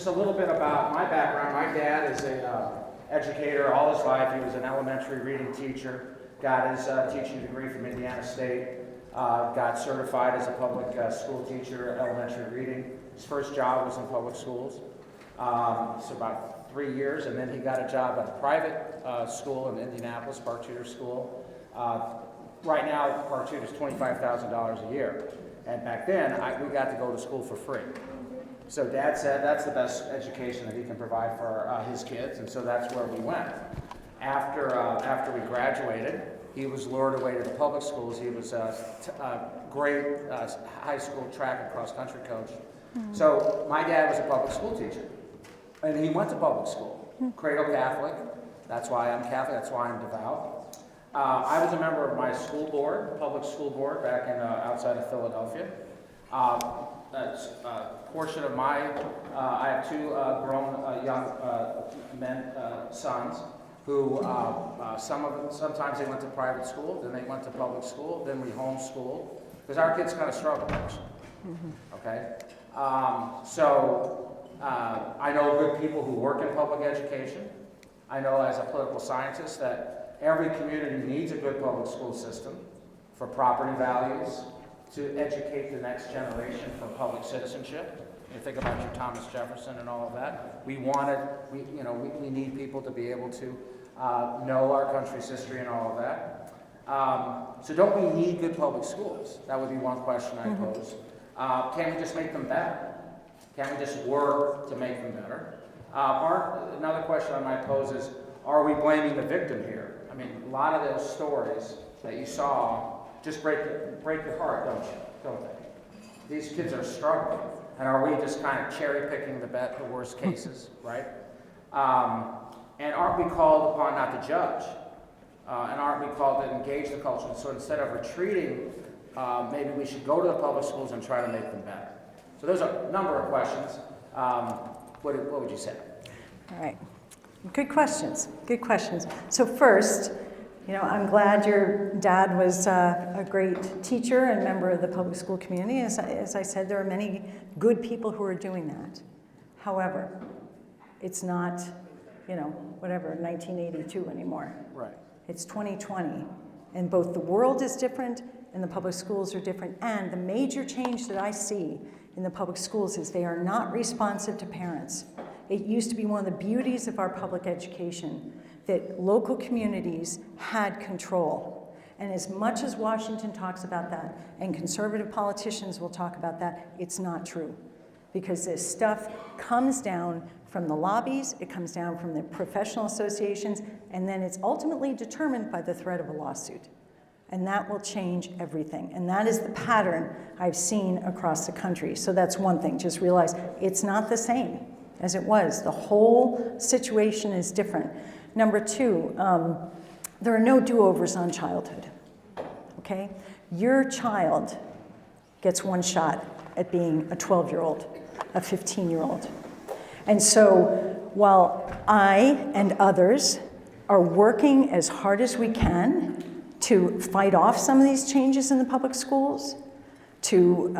just a little bit about my background. My dad is an educator all his life. He was an elementary reading teacher, got his teaching degree from Indiana State, got certified as a public school teacher, elementary reading. His first job was in public schools, so about 3 years, and then he got a job at a private school in Indianapolis, Park Tudor School. Right now, Park Tudor is $25,000 a year, and back then we got to go to school for free. So Dad said that's the best education that he can provide for his kids, and so that's where we went. After we graduated, he was lured away to the public schools. He was a great high school track and cross country coach. Mm-hmm. So my dad was a public school teacher, and he went to public school, cradle Catholic. That's why I'm Catholic. That's why I'm devout. I was a member of my school board, public school board, back in outside of Philadelphia. That's a portion of my, I have two grown young men, sons, who sometimes they went to private school, then they went to public school, then we homeschooled, because our kids kind of struggle, actually. Mm-hmm. Okay? So I know good people who work in public education. I know as a political scientist that every community needs a good public school system for property values, to educate the next generation for public citizenship. You think about your Thomas Jefferson and all of that. We need people to be able to know our country's history and all of that. So don't we need good public schools? That would be one question I pose. Can we just make them better? Can we just work to make them better? Another question I might pose is, are we blaming the victim here? I mean, a lot of those stories that you saw just break your heart, don't they? These kids are struggling, and are we just kind of cherry picking the worst cases, right? And aren't we called upon not to judge? And aren't we called to engage the culture? So instead of retreating, maybe we should go to the public schools and try to make them better. So there's a number of questions. What would you say? All right. Good questions. Good questions. So first, I'm glad your dad was a great teacher and member of the public school community. As I said, there are many good people who are doing that. However, it's not, 1982 anymore. Right. It's 2020, and both the world is different and the public schools are different. And the major change that I see in the public schools is they are not responsive to parents. It used to be one of the beauties of our public education that local communities had control. And as much as Washington talks about that, and conservative politicians will talk about that, it's not true. Because this stuff comes down from the lobbies, it comes down from the professional associations, and then it's ultimately determined by the threat of a lawsuit. And that will change everything. And that is the pattern I've seen across the country. So that's one thing, just realize it's not the same as it was. The whole situation is different. Number two, there are no do-overs on childhood, okay? Your child gets one shot at being a 12-year-old, a 15-year-old. And so while I and others are working as hard as we can to fight off some of these changes in the public schools, to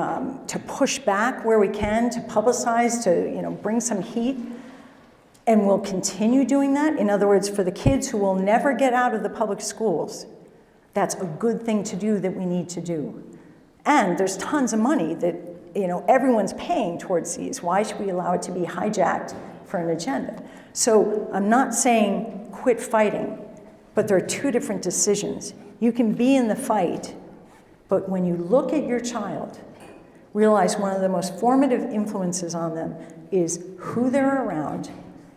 push back where we can, to publicize, to bring some heat, and we'll continue doing that. In other words, for the kids who will never get out of the public schools, that's a good thing to do that we need to do. And there's tons of money that everyone's paying towards these. Why should we allow it to be hijacked for an agenda? So I'm not saying quit fighting, but there are two different decisions. You can be in the fight, but when you look at your child, realize one of the most formative influences on them is who they're around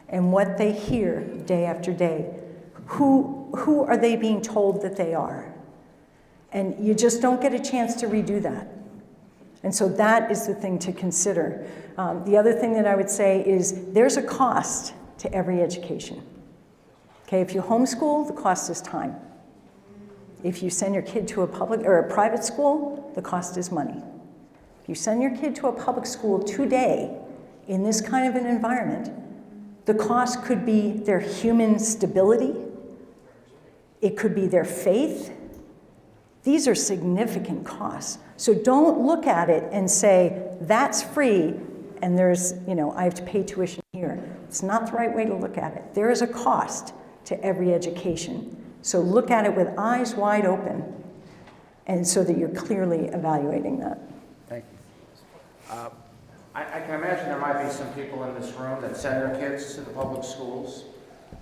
and what they hear day after day. Who are they being told that they are? And you just don't get a chance to redo that. And so that is the thing to consider. The other thing that I would say is there's a cost to every education. Okay, if you homeschool, the cost is time. If you send your kid to a public or a private school, the cost is money. If you send your kid to a public school today in this kind of an environment, the cost could be their human stability. It could be their faith. These are significant costs. So don't look at it and say, that's free and there's, I have to pay tuition here. It's not the right way to look at it. There is a cost to every education. So look at it with eyes wide open, and so that you're clearly evaluating that. Thank you. I can imagine there might be some people in this room that send their kids to the public schools.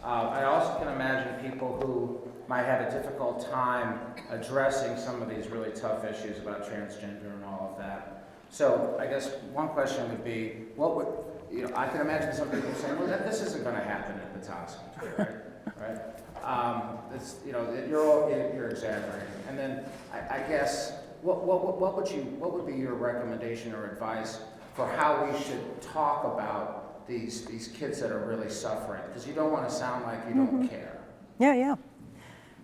I also can imagine people who might have a difficult time addressing some of these really tough issues about transgender and all of that. So I guess one question would be, what would, I can imagine some people saying, well, this isn't going to happen at the top school, right? It's, you're exaggerating. And then I guess, what would be your recommendation or advice for how we should talk about these kids that are really suffering? Because you don't want to sound like you don't care. Yeah.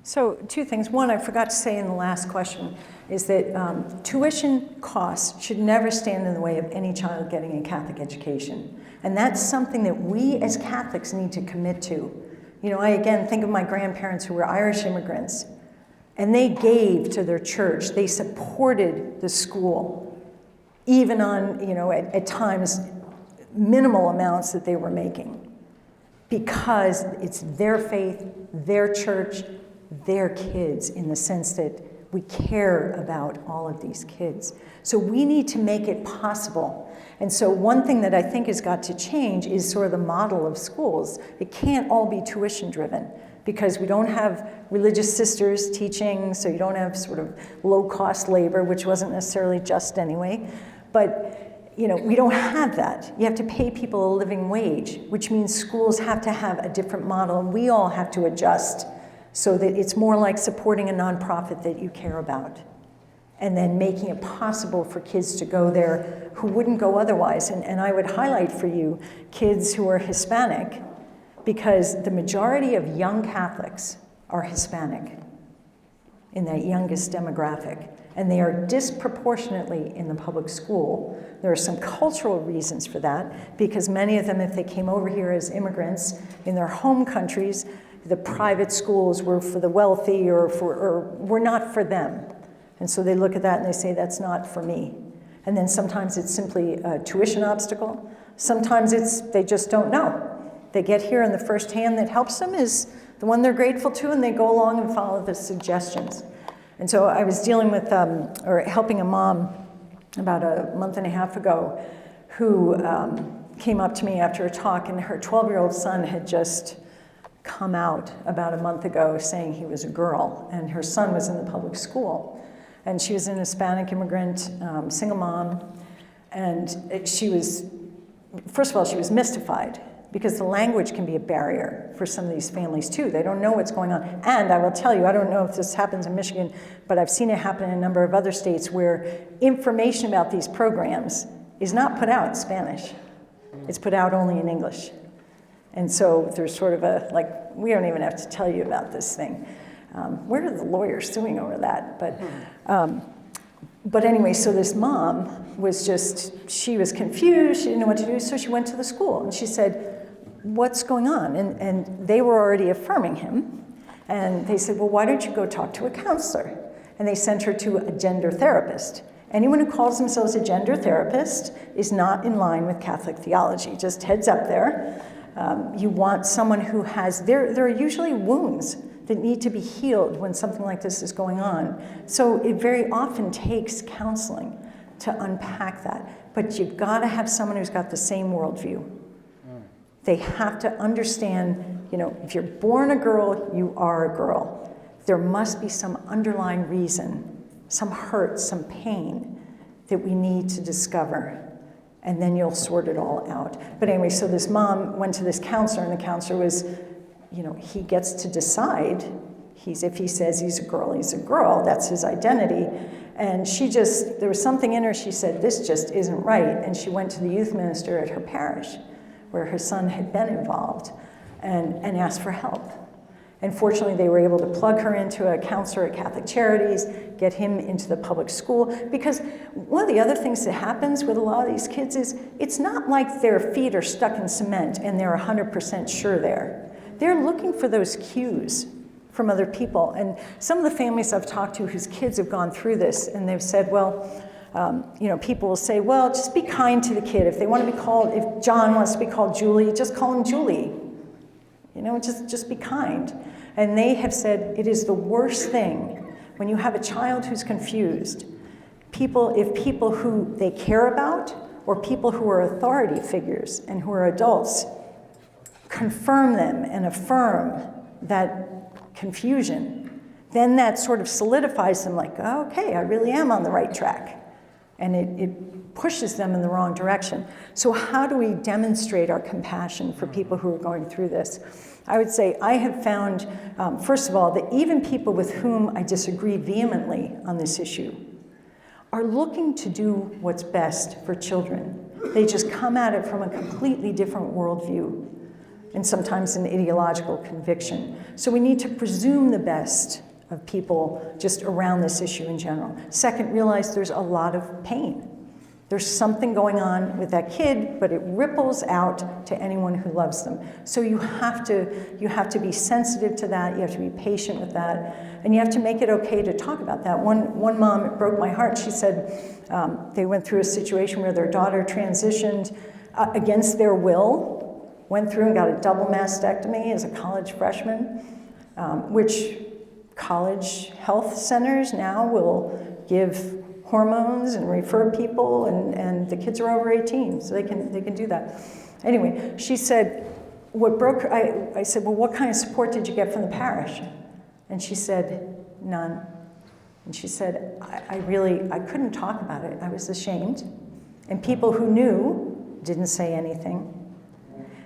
So 2 things. One, I forgot to say in the last question, is that tuition costs should never stand in the way of any child getting a Catholic education. And that's something that we as Catholics need to commit to. I again think of my grandparents who were Irish immigrants, and they gave to their church. They supported the school, even on, at times, minimal amounts that they were making, because it's their faith, their church, their kids, in the sense that we care about all of these kids. So we need to make it possible. And so one thing that I think has got to change is sort of the model of schools. It can't all be tuition driven, because we don't have religious sisters teaching, so you don't have sort of low-cost labor, which wasn't necessarily just anyway. But we don't have that. You have to pay people a living wage, which means schools have to have a different model, and we all have to adjust so that it's more like supporting a nonprofit that you care about, and then making it possible for kids to go there who wouldn't go otherwise. And I would highlight for you kids who are Hispanic, because the majority of young Catholics are Hispanic in that youngest demographic, and they are disproportionately in the public school. There are some cultural reasons for that, because many of them, if they came over here as immigrants in their home countries, the private schools were for the wealthy or were not for them. And so they look at that and they say, that's not for me. And then sometimes it's simply a tuition obstacle. Sometimes it's they just don't know. They get here and the first hand that helps them is the one they're grateful to, and they go along and follow the suggestions. And so I was dealing with, or helping a mom about a month and a half ago who came up to me after a talk, and her 12-year-old son had just come out about a month ago saying he was a girl, and her son was in the public school. And she was an Hispanic immigrant, single mom, and she was, first of all, she was mystified, because the language can be a barrier for some of these families too. They don't know what's going on. And I will tell you, I don't know if this happens in Michigan, but I've seen it happen in a number of other states where information about these programs is not put out in Spanish. It's put out only in English. And so there's sort of a, like, we don't even have to tell you about this thing. Where are the lawyers suing over that? But anyway, so this mom was just, she was confused, she didn't know what to do, so she went to the school and she said, what's going on? And they were already affirming him. And they said, well, why don't you go talk to a counselor? And they sent her to a gender therapist. Anyone who calls themselves a gender therapist is not in line with Catholic theology, just heads up there. You want someone who has, there are usually wounds that need to be healed when something like this is going on. So it very often takes counseling to unpack that. But you've got to have someone who's got the same worldview. They have to understand, if you're born a girl, you are a girl. There must be some underlying reason, some hurt, some pain that we need to discover. And then you'll sort it all out. But anyway, so this mom went to this counselor, and the counselor was, he gets to decide. If he says he's a girl, that's his identity. And there was something in her, she said, this just isn't right. And she went to the youth minister at her parish, where her son had been involved, and asked for help. And fortunately, they were able to plug her into a counselor at Catholic Charities, get him into the public school. Because one of the other things that happens with a lot of these kids is, it's not like their feet are stuck in cement and they're 100% sure there. They're looking for those cues from other people. And some of the families I've talked to whose kids have gone through this, and they've said, well, people will say, well, just be kind to the kid. If they want to be called, if John wants to be called Julie, just call him Julie. Just be kind. And they have said it is the worst thing when you have a child who's confused. If people who they care about or people who are authority figures and who are adults confirm them and affirm that confusion, then that sort of solidifies them like, oh, okay, I really am on the right track. And it pushes them in the wrong direction. So how do we demonstrate our compassion for people who are going through this? I would say I have found, first of all, that even people with whom I disagree vehemently on this issue are looking to do what's best for children. They just come at it from a completely different worldview and sometimes an ideological conviction. So we need to presume the best of people just around this issue in general. Second, realize there's a lot of pain. There's something going on with that kid, but it ripples out to anyone who loves them. So you have to be sensitive to that, you have to be patient with that, and you have to make it okay to talk about that. One mom, it broke my heart, she said they went through a situation where their daughter transitioned against their will, went through and got a double mastectomy as a college freshman, which college health centers now will give hormones and refer people, and the kids are over 18, so they can do that. Anyway, she said, what broke her, I said, well, what kind of support did you get from the parish? And she said, none. And she said, I couldn't talk about it. I was ashamed. And people who knew didn't say anything.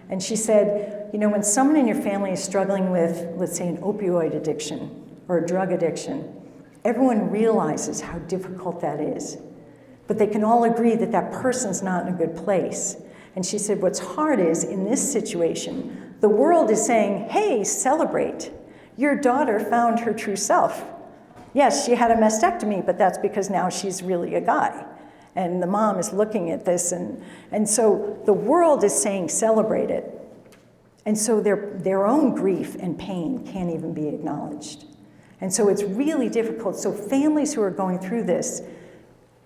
And she said, when someone in your family is struggling with, let's say, an opioid addiction or a drug addiction, everyone realizes how difficult that is. But they can all agree that that person's not in a good place. And she said, what's hard is, in this situation, the world is saying, hey, celebrate. Your daughter found her true self. Yes, she had a mastectomy, but that's because now she's really a guy. And the mom is looking at this, and so the world is saying, celebrate it. And so their own grief and pain can't even be acknowledged. And so it's really difficult. So families who are going through this,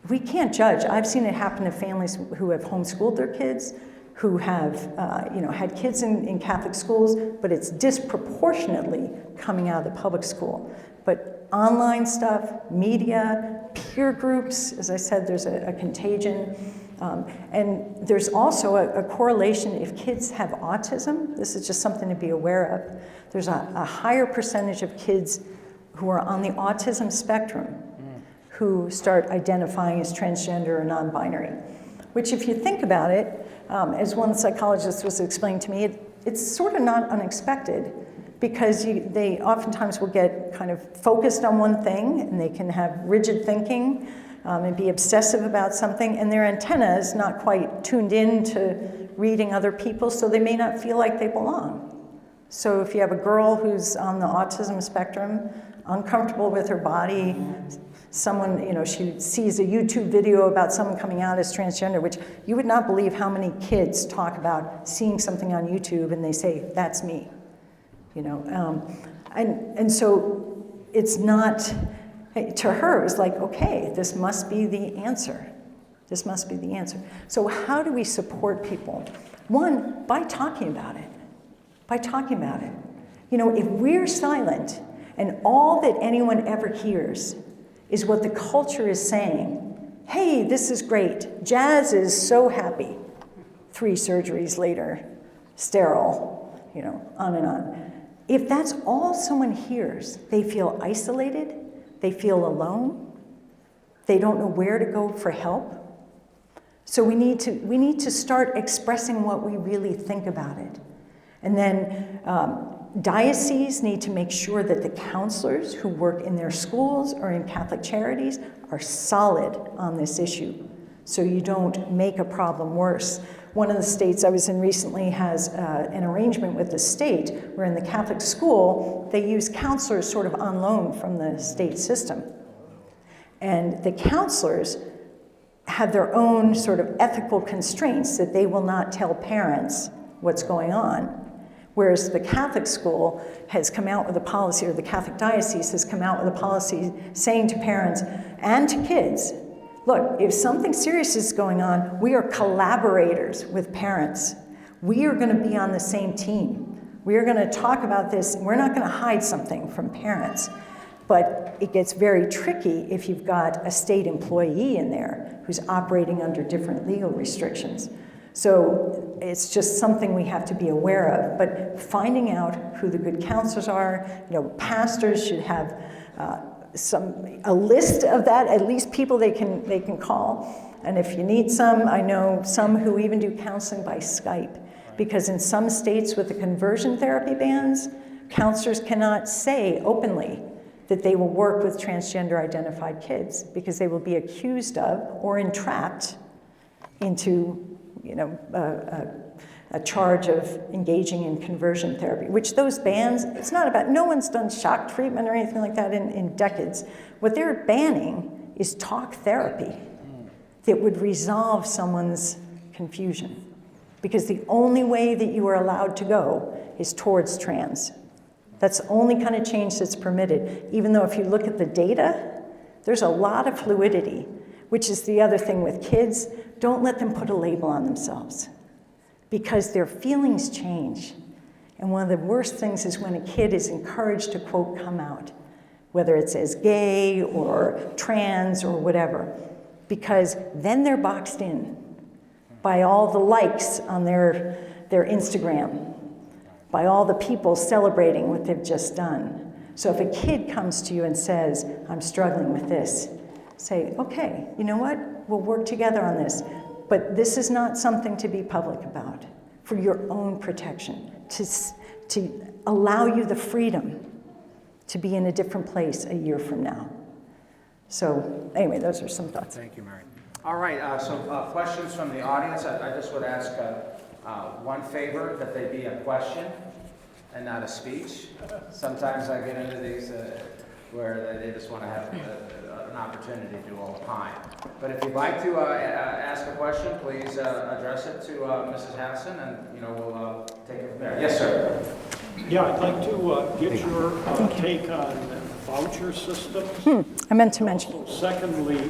we can't judge. I've seen it happen to families who have homeschooled their kids, who have had kids in Catholic schools, but it's disproportionately coming out of the public school. But online stuff, media, peer groups, as I said, there's a contagion. And there's also a correlation if kids have autism. This is just something to be aware of. There's a higher percentage of kids who are on the autism spectrum who start identifying as transgender or non-binary, which if you think about it, as one psychologist was explaining to me, it's sort of not unexpected because they oftentimes will get kind of focused on one thing and they can have rigid thinking and be obsessive about something, and their antenna is not quite tuned in to reading other people, so they may not feel like they belong. So if you have a girl who's on the autism spectrum, uncomfortable with her body, someone, she sees a YouTube video about someone coming out as transgender, which you would not believe how many kids talk about seeing something on YouTube and they say, that's me, and so it's not, to her, it's like, okay, this must be the answer. This must be the answer. So how do we support people? One, by talking about it. By talking about it. If we're silent and all that anyone ever hears is what the culture is saying, hey, this is great, Jazz is so happy, 3 surgeries later, sterile, on and on. If that's all someone hears, they feel isolated, they feel alone, they don't know where to go for help. So we need to start expressing what we really think about it. And then dioceses need to make sure that the counselors who work in their schools or in Catholic charities are solid on this issue, so you don't make a problem worse. One of the states I was in recently has an arrangement with the state where in the Catholic school, they use counselors sort of on loan from the state system. And the counselors have their own sort of ethical constraints that they will not tell parents what's going on. Whereas the Catholic school has come out with a policy, or the Catholic diocese has come out with a policy saying to parents and to kids look, if something serious is going on, we are collaborators with parents. We are going to be on the same team. We are going to talk about this. We're not going to hide something from parents. But it gets very tricky if you've got a state employee in there who's operating under different legal restrictions. So it's just something we have to be aware of. But finding out who the good counselors are, pastors should have a list of that, at least people they can call. And if you need some, I know some who even do counseling by Skype, because in some states with the conversion therapy bans, counselors cannot say openly that they will work with transgender identified kids because they will be accused of or entrapped into a charge of engaging in conversion therapy, which those bans, it's not about, no one's done shock treatment or anything like that in decades. What they're banning is talk therapy that would resolve someone's confusion. Because the only way that you are allowed to go is towards trans. That's the only kind of change that's permitted. Even though if you look at the data, there's a lot of fluidity, which is the other thing with kids. Don't let them put a label on themselves, because their feelings change. And one of the worst things is when a kid is encouraged to, quote, come out, whether it's as gay or trans or whatever, because then they're boxed in by all the likes on their Instagram, by all the people celebrating what they've just done. So if a kid comes to you and says, I'm struggling with this, say, okay, you know what? We'll work together on this. But this is not something to be public about, for your own protection, to allow you the freedom to be in a different place a year from now. So anyway, those are some thoughts. Thank you, Mary. All right, so questions from the audience. I just would ask one favor, that they be a question and not a speech. Sometimes I get into these where they just want to have an opportunity to opine. But if you'd like to ask a question, please address it to Mrs. Hasson, and we'll take it from there. Yes, sir. Yeah, I'd like to get your take on voucher systems. I meant to mention. Secondly,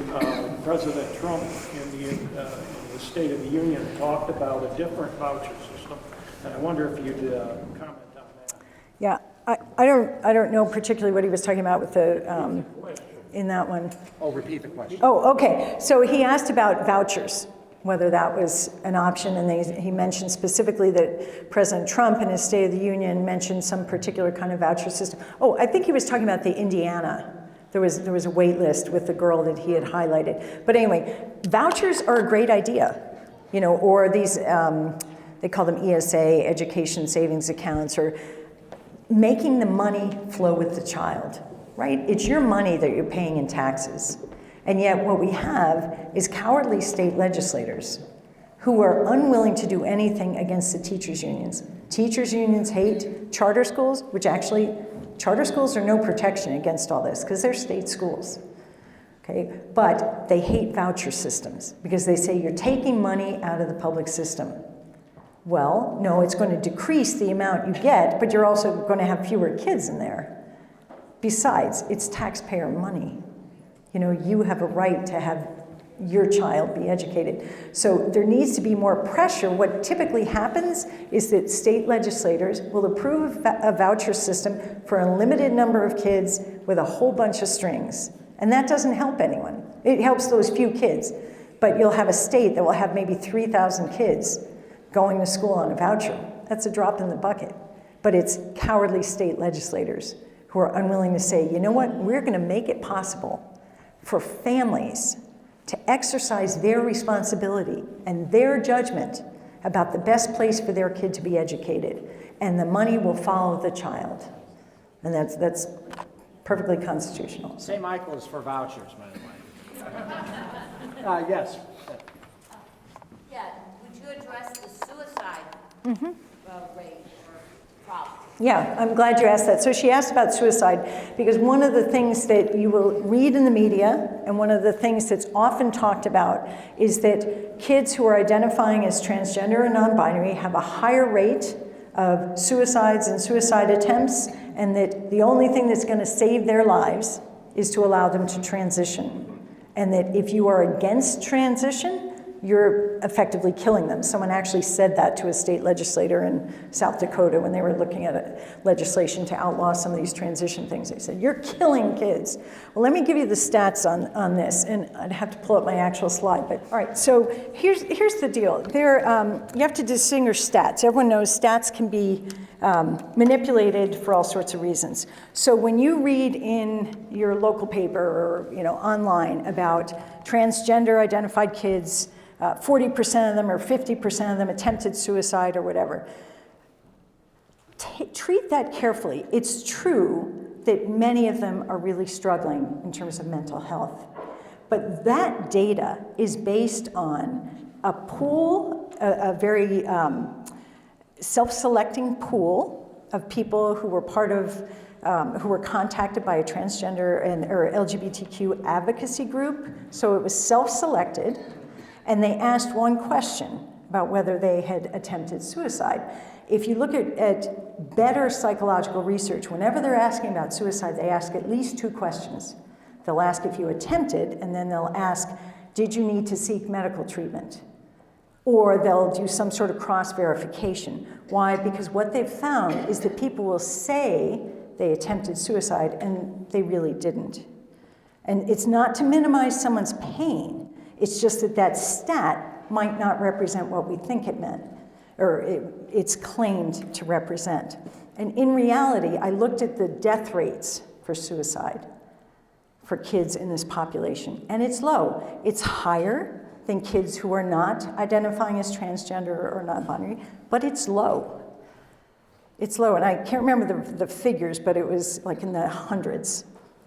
President Trump in the State of the Union talked about a different voucher system, and I wonder if you'd comment on that. Yeah, I don't know particularly what he was talking about with the in that one. Oh, repeat the question. Oh, okay. So he asked about vouchers, whether that was an option, and he mentioned specifically that President Trump in his State of the Union mentioned some particular kind of voucher system. Oh, I think he was talking about the Indiana. There was a wait list with the girl that he had highlighted. But anyway, vouchers are a great idea, or these, they call them ESA, education savings accounts, or making the money flow with the child, right? It's your money that you're paying in taxes. And yet what we have is cowardly state legislators who are unwilling to do anything against the teachers' unions. Teachers' unions hate charter schools, which actually, charter schools are no protection against all this because they're state schools, okay? But they hate voucher systems because they say you're taking money out of the public system. Well, no, it's going to decrease the amount you get, but you're also going to have fewer kids in there. Besides, it's taxpayer money. You have a right to have your child be educated. So there needs to be more pressure. What typically happens is that state legislators will approve a voucher system for a limited number of kids with a whole bunch of strings. And that doesn't help anyone. It helps those few kids. But you'll have a state that will have maybe 3,000 kids going to school on a voucher. That's a drop in the bucket. But it's cowardly state legislators who are unwilling to say, you know what, we're going to make it possible for families to exercise their responsibility and their judgment about the best place for their kid to be educated. And the money will follow the child. And that's perfectly constitutional. St. Michael is for vouchers, by the way. Yes. Yeah, would you address the suicide rate or problem? Yeah, I'm glad you asked that. So she asked about suicide because one of the things that you will read in the media and one of the things that's often talked about is that kids who are identifying as transgender or non-binary have a higher rate of suicides and suicide attempts, and that the only thing that's going to save their lives is to allow them to transition. and that if you are against transition, you're effectively killing them. Someone actually said that to a state legislator in South Dakota when they were looking at legislation to outlaw some of these transition things. They said, you're killing kids. Well, let me give you the stats on this, and I'd have to pull up my actual slide. But all right, so here's the deal. You have to distinguish stats. Everyone knows stats can be manipulated for all sorts of reasons. So when you read in your local paper or online about transgender identified kids, 40% of them or 50% of them attempted suicide or whatever. Treat that carefully. It's true that many of them are really struggling in terms of mental health. But that data is based on a pool, a very self-selecting pool of people who were part of, who were contacted by a transgender or LGBTQ advocacy group. So it was self-selected. And they asked one question about whether they had attempted suicide. If you look at better psychological research, whenever they're asking about suicide, they ask at least two questions. They'll ask if you attempted, and then they'll ask, did you need to seek medical treatment? Or they'll do some sort of cross-verification. Why? Because what they've found is that people will say they attempted suicide, and they really didn't. And it's not to minimize someone's pain. It's just that stat might not represent what we think it meant, or it's claimed to represent. And in reality, I looked at the death rates for suicide for kids in this population, and it's low. It's higher than kids who are not identifying as transgender or non-binary, but it's low. It's low, and I can't remember the figures, but it was like in the hundreds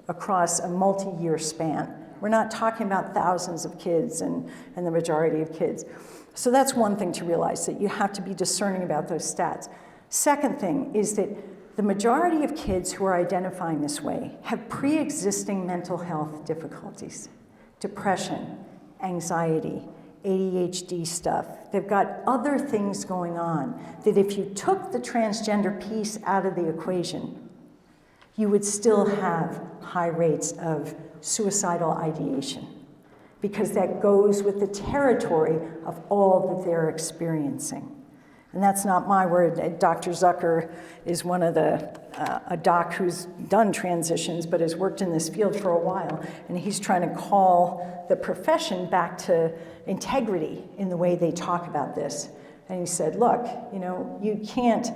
across a multi-year span. We're not talking about thousands of kids and the majority of kids. So that's one thing to realize, that you have to be discerning about those stats. Second thing is that the majority of kids who are identifying this way have pre-existing mental health difficulties, depression, anxiety, ADHD stuff. They've got other things going on that if you took the transgender piece out of the equation, you would still have high rates of suicidal ideation, because that goes with the territory of all that they're experiencing. And that's not my word. Dr. Zucker is one of a doc who's done transitions but has worked in this field for a while, and he's trying to call the profession back to integrity in the way they talk about this. And he said, look, you can't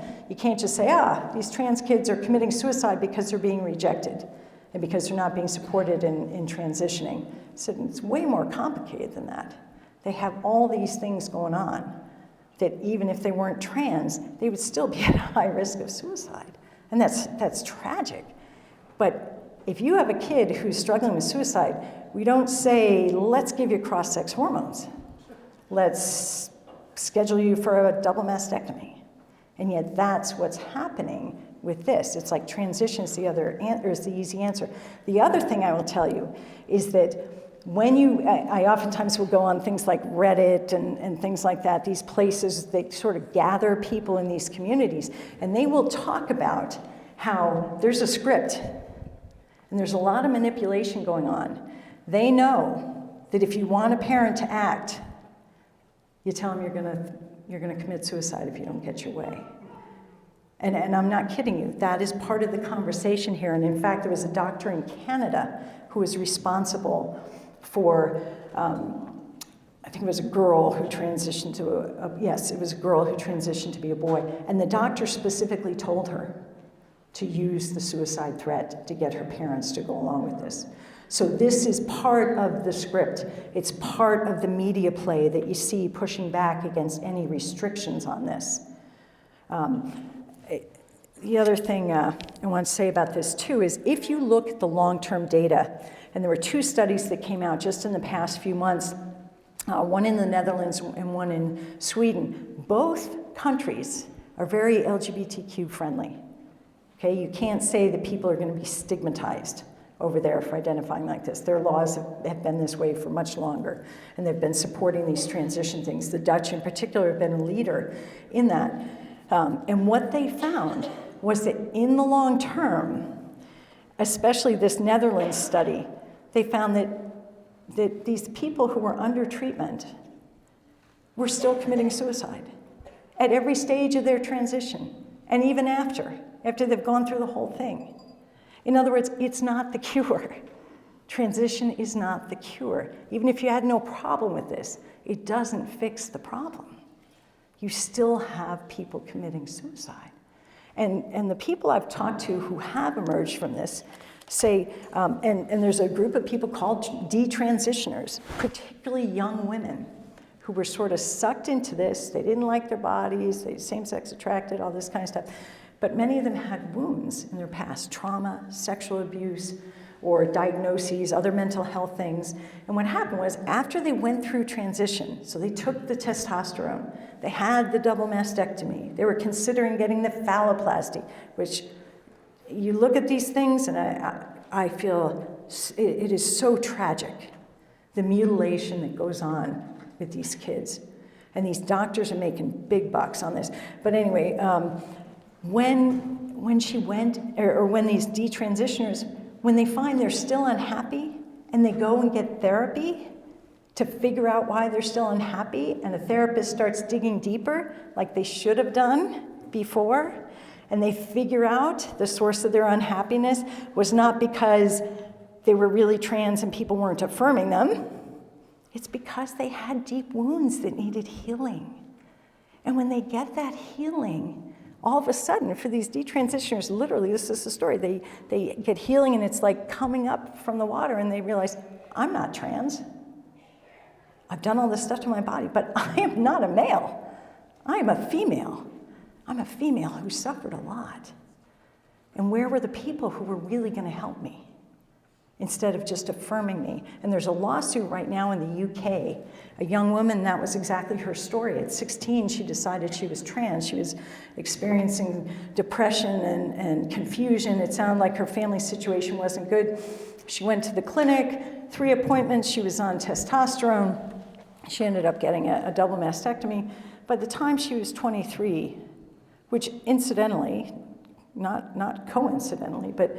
just say, these trans kids are committing suicide because they're being rejected and because they're not being supported in transitioning. He said, it's way more complicated than that. They have all these things going on that even if they weren't trans, they would still be at a high risk of suicide. And that's tragic. But if you have a kid who's struggling with suicide, we don't say, let's give you cross-sex hormones. Let's schedule you for a double mastectomy. And yet that's what's happening with this. It's like transition is the easy answer. The other thing I will tell you is that I oftentimes will go on things like Reddit and things like that, these places that sort of gather people in these communities, and they will talk about how there's a script and there's a lot of manipulation going on. They know that if you want a parent to act, you tell them you're gonna commit suicide if you don't get your way. And I'm not kidding you, that is part of the conversation here. And in fact, there was a doctor in Canada who was responsible for, I think it was a girl who transitioned to it was a girl who transitioned to be a boy. And the doctor specifically told her to use the suicide threat to get her parents to go along with this. So this is part of the script. It's part of the media play that you see pushing back against any restrictions on this. The other thing I want to say about this too is if you look at the long-term data, and there were two studies that came out just in the past few months, one in the Netherlands and one in Sweden. Both countries are very LGBTQ friendly. Okay, you can't say that people are going to be stigmatized over there for identifying like this. Their laws have been this way for much longer, and they've been supporting these transition things. The Dutch in particular have been a leader in that. And what they found was that in the long term, especially this Netherlands study, they found that that these people who were under treatment were still committing suicide at every stage of their transition, and even after they've gone through the whole thing. In other words, it's not the cure. Transition is not the cure. Even if you had no problem with this, it doesn't fix the problem. You still have people committing suicide. And the people I've talked to who have emerged from this say, and there's a group of people called detransitioners, particularly young women, who were sort of sucked into this. They didn't like their bodies, they same-sex attracted, all this kind of stuff. But many of them had wounds in their past, trauma, sexual abuse, or diagnoses, other mental health things. And what happened was, after they went through transition, so they took the testosterone, they had the double mastectomy, they were considering getting the phalloplasty, which you look at these things and I feel it is so tragic, the mutilation that goes on with these kids. And these doctors are making big bucks on this. But anyway, when she went, or when these detransitioners, when they find they're still unhappy and they go and get therapy to figure out why they're still unhappy, and a therapist starts digging deeper, like they should have done before, and they figure out the source of their unhappiness was not because they were really trans and people weren't affirming them. It's because they had deep wounds that needed healing. And when they get that healing, all of a sudden, for these detransitioners, literally, this is the story, they get healing and it's like coming up from the water and they realize, I'm not trans. I've done all this stuff to my body, but I am not a male. I am a female. I'm a female who suffered a lot. And where were the people who were really going to help me instead of just affirming me? And there's a lawsuit right now in the UK. A young woman, that was exactly her story. At 16, she decided she was trans. She was experiencing depression and confusion. It sounded like her family situation wasn't good. She went to the clinic, 3 appointments. She was on testosterone. She ended up getting a double mastectomy. By the time she was 23, which incidentally, not coincidentally, but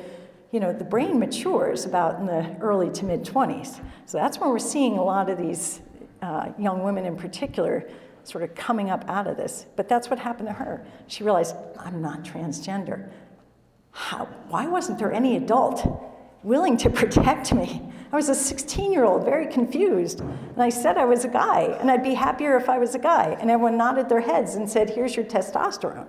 you know, the brain matures about in the early to mid-20s. So that's when we're seeing a lot of these young women in particular sort of coming up out of this. But that's what happened to her. She realized, I'm not transgender. Why wasn't there any adult willing to protect me? I was a 16-year-old, very confused, and I said I was a guy, and I'd be happier if I was a guy. And everyone nodded their heads and said, here's your testosterone.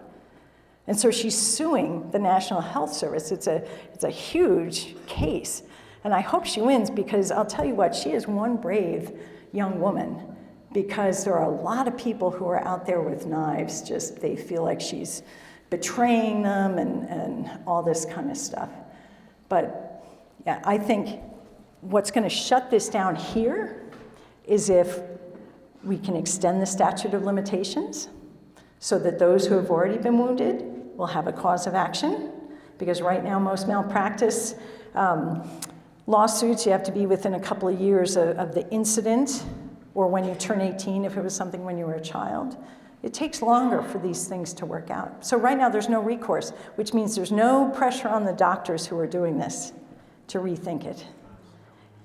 And so she's suing the National Health Service. It's a huge case. And I hope she wins, because I'll tell you what, she is one brave young woman, because there are a lot of people who are out there with knives, just they feel like she's betraying them and all this kind of stuff. But yeah, I think what's going to shut this down here is if we can extend the statute of limitations so that those who have already been wounded will have a cause of action. Because right now, most malpractice lawsuits, you have to be within a couple of years of the incident, or when you turn 18 if it was something when you were a child. It takes longer for these things to work out. So right now there's no recourse, which means there's no pressure on the doctors who are doing this to rethink it.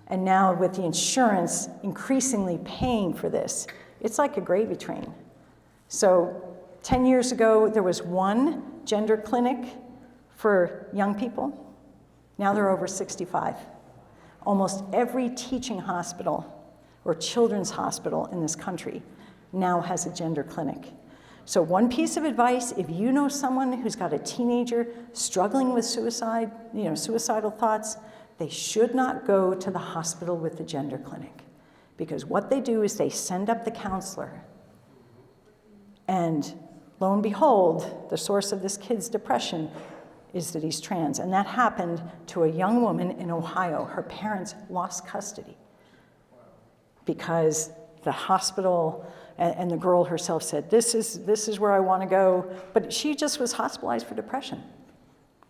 And now with the insurance increasingly paying for this, it's like a gravy train. So 10 years ago, there was 1 gender clinic for young people. Now there are over 65. Almost every teaching hospital or children's hospital in this country now has a gender clinic. So one piece of advice, if you know someone who's got a teenager struggling with suicide, suicidal thoughts, they should not go to the hospital with the gender clinic. Because what they do is they send up the counselor. And lo and behold, the source of this kid's depression is that he's trans. And that happened to a young woman in Ohio. Her parents lost custody because the hospital and the girl herself said, this is where I want to go. But she just was hospitalized for depression.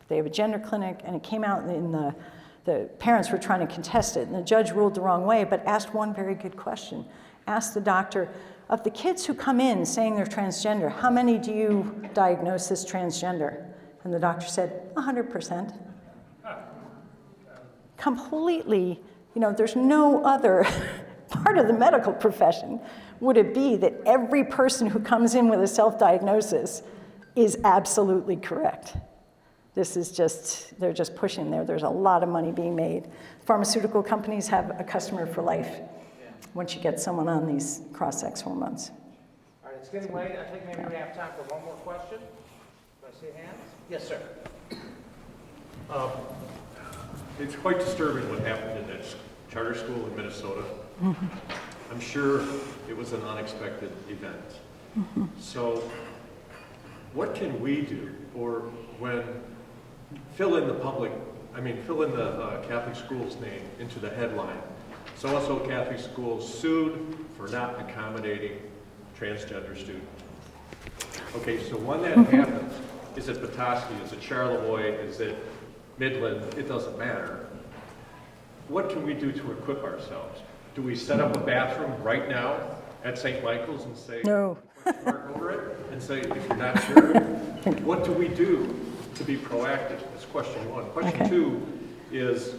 They have a gender clinic, and it came out in the parents were trying to contest it, and the judge ruled the wrong way, but asked one very good question. Asked the doctor, of the kids who come in saying they're transgender, how many do you diagnose as transgender? And the doctor said, 100%. Completely You know, there's no other part of the medical profession would it be that every person who comes in with a self-diagnosis is absolutely correct. This is just, they're just pushing there. There's a lot of money being made. Pharmaceutical companies have a customer for life once you get someone on these cross-sex hormones. All right, it's getting late. I think maybe we have time for one more question. Do I see hands? Yes, sir. It's quite disturbing what happened in that charter school in Minnesota. I'm sure it was an unexpected event. So what can we do, or when, fill in the Catholic school's name into the headline. So-and-so Catholic school sued for not accommodating transgender students. Okay, so when that happens, is it Petoskey, is it Charlevoix, is it Midland, it doesn't matter. What can we do to equip ourselves? Do we set up a bathroom right now at St. Michael's and say, No. mark over it, and say, if you're not sure, what do we do to be proactive? That's question one. Question two is,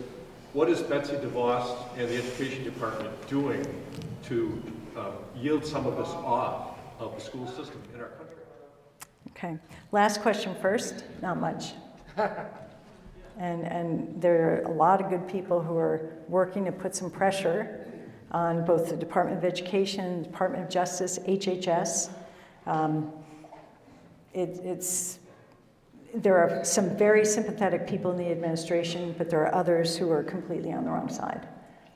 what is Betsy DeVos and the Education Department doing to yield some of this off of the school system in our country? Okay, last question first, not much. And there are a lot of good people who are working to put some pressure on both the Department of Education, Department of Justice, HHS. There are some very sympathetic people in the administration, but there are others who are completely on the wrong side.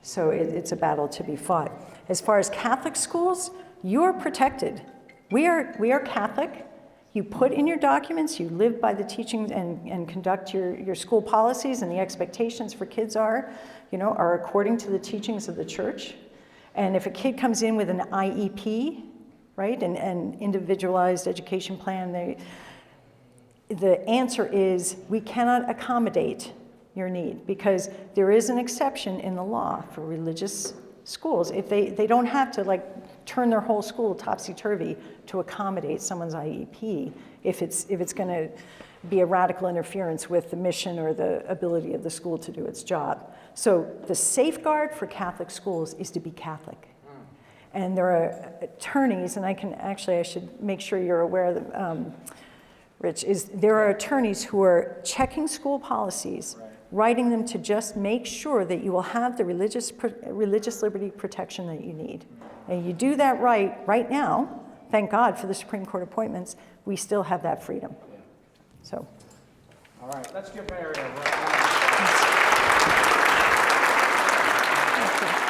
So it's a battle to be fought. As far as Catholic schools, you are protected. We are Catholic. You put in your documents, you live by the teachings and conduct your school policies, and the expectations for kids are according to the teachings of the church. And if a kid comes in with an IEP, right, an individualized education plan, the answer is we cannot accommodate your need, because there is an exception in the law for religious schools. If they don't have to turn their whole school topsy-turvy to accommodate someone's IEP, if it's going to be a radical interference with the mission or the ability of the school to do its job. So the safeguard for Catholic schools is to be Catholic. And there are attorneys, and I should make sure you're aware that, Rich, there are attorneys who are checking school policies, writing them to just make sure that you will have the religious liberty protection that you need. And you do that right now, thank God for the Supreme Court appointments, we still have that freedom. So. All right, let's give Mary a round. Thank you.